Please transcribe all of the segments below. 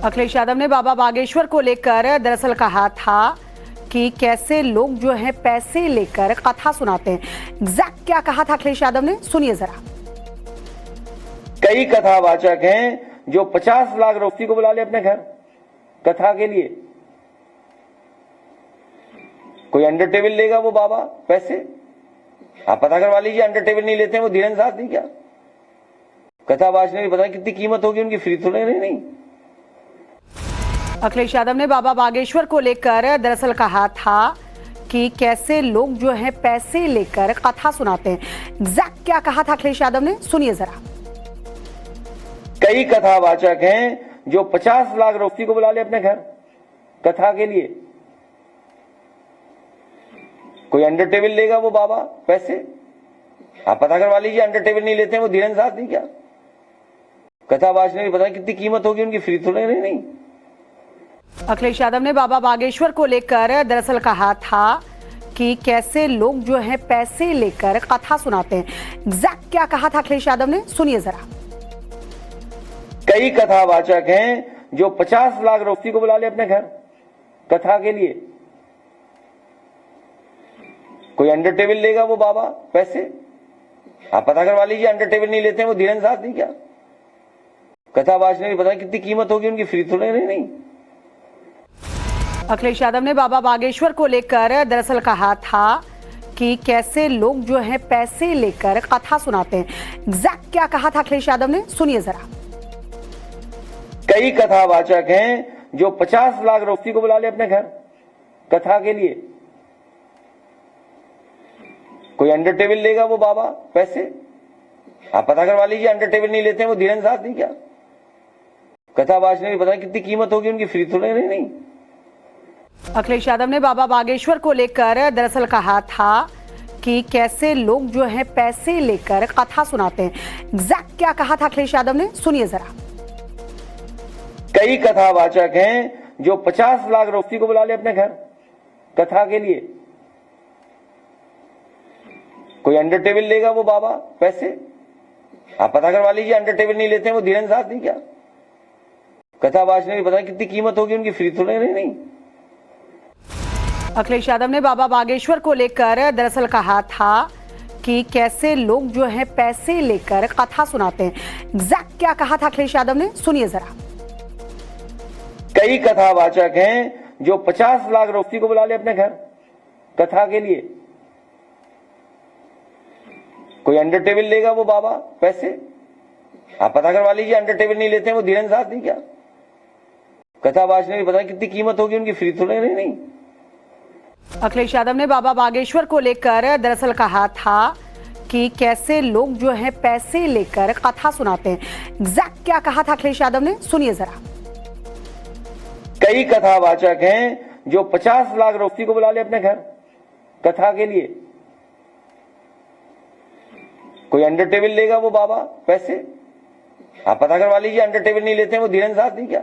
अखिलेश यादव ने बाबा बागेश्वर को लेकर दरअसल कहा था कि कैसे लोग जो है पैसे लेकर कथा सुनाते हैं। एग्जैक्ट क्या कहा था अखिलेश यादव ने, सुनिए जरा। कई कथावाचक हैं जो 50 लाख रोटी को बुला ले अपने घर कथा के लिए। कोई अंडर टेबल लेगा वो बाबा पैसे, आप पता करवा लीजिए। अंडर टेबल नहीं लेते हैं वो धीरेन्द्र साथ नहीं क्या कथावाच ने पता कितनी कीमत होगी उनकी, फ्री थोड़े नहीं। अखिलेश यादव ने बाबा बागेश्वर को लेकर दरअसल कहा था कि कैसे लोग जो है पैसे लेकर कथा सुनाते हैं। एग्जैक्ट क्या कहा था अखिलेश यादव ने, सुनिए जरा। कई कथावाचक हैं जो 50 लाख रोटी को बुला ले अपने घर कथा के लिए। कोई अंडर टेबल लेगा वो बाबा पैसे, आप पता करवा लीजिए। अंडर टेबल नहीं लेते हैं वो धीरेन्द्र साथ नहीं क्या कथावाच ने पता कितनी कीमत होगी उनकी, फ्री थोड़े नहीं। अखिलेश यादव ने बाबा बागेश्वर को लेकर दरअसल कहा था कि कैसे लोग जो है पैसे लेकर कथा सुनाते हैं। एग्जैक्ट क्या कहा था अखिलेश यादव ने, सुनिए जरा। कई कथावाचक हैं जो 50 लाख रोटी को बुला ले अपने घर कथा के लिए। कोई अंडर टेबल लेगा वो बाबा पैसे, आप पता करवा लीजिए। अंडर टेबल नहीं लेते हैं वो धीरेन्द्र साथ नहीं क्या कथावाच ने पता कितनी कीमत होगी उनकी, फ्री थोड़े नहीं। अखिलेश यादव ने बाबा बागेश्वर को लेकर दरअसल कहा था कि कैसे लोग जो है पैसे लेकर कथा सुनाते हैं। एग्जैक्ट क्या कहा था अखिलेश यादव ने, सुनिए जरा। कई कथावाचक हैं जो 50 लाख रोटी को बुला ले अपने घर कथा के लिए। कोई अंडर टेबल लेगा वो बाबा पैसे, आप पता करवा लीजिए। अंडर टेबल नहीं लेते हैं वो धीरेन्द्र साथ नहीं क्या कथावाच ने पता कितनी कीमत होगी उनकी, फ्री थोड़े नहीं। अखिलेश यादव ने बाबा बागेश्वर को लेकर दरअसल कहा था कि कैसे लोग जो है पैसे लेकर कथा सुनाते हैं। एग्जैक्ट क्या कहा था अखिलेश यादव ने, सुनिए जरा। कई कथावाचक हैं जो 50 लाख रोटी को बुला ले अपने घर कथा के लिए। कोई अंडर टेबल लेगा वो बाबा पैसे, आप पता करवा लीजिए। अंडर टेबल नहीं लेते हैं वो धीरेन्द्र साथ नहीं क्या कथावाच ने पता कितनी कीमत होगी उनकी, फ्री थोड़े नहीं। अखिलेश यादव ने बाबा बागेश्वर को लेकर दरअसल कहा था कि कैसे लोग जो है पैसे लेकर कथा सुनाते हैं। एग्जैक्ट क्या कहा था अखिलेश यादव ने, सुनिए जरा। कई कथावाचक हैं जो 50 लाख रोटी को बुला ले अपने घर कथा के लिए। कोई अंडर टेबल लेगा वो बाबा पैसे, आप पता करवा लीजिए। अंडर टेबल नहीं लेते हैं वो धीरेन्द्र साथ नहीं क्या कथावाच ने पता कितनी कीमत होगी उनकी, फ्री थोड़े नहीं। अखिलेश यादव ने बाबा बागेश्वर को लेकर दरअसल कहा था कि कैसे लोग जो है पैसे लेकर कथा सुनाते हैं। एग्जैक्ट क्या कहा था अखिलेश यादव ने, सुनिए जरा। कई कथावाचक हैं जो 50 लाख रोटी को बुला ले अपने घर कथा के लिए। कोई अंडर टेबल लेगा वो बाबा पैसे, आप पता करवा लीजिए। अंडर टेबल नहीं लेते हैं वो धीरेन्द्र साथ नहीं क्या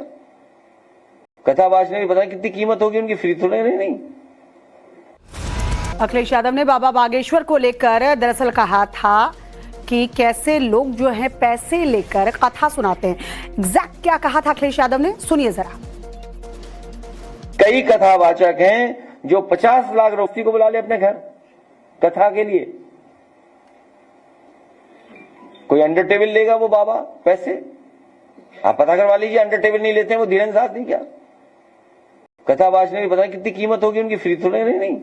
कथावाच ने पता कितनी कीमत होगी उनकी, फ्री थोड़े नहीं। अखिलेश यादव ने बाबा बागेश्वर को लेकर दरअसल कहा था कि कैसे लोग जो है पैसे लेकर कथा सुनाते हैं। एग्जैक्ट क्या कहा था अखिलेश यादव ने, सुनिए जरा। कई कथावाचक हैं जो 50 लाख रोटी को बुला ले अपने घर कथा के लिए। कोई अंडर टेबल लेगा वो बाबा पैसे, आप पता करवा लीजिए। अंडर टेबल नहीं लेते हैं वो धीरेन्द्र साथ नहीं क्या कथावाच ने पता कितनी कीमत होगी उनकी, फ्री थोड़े नहीं।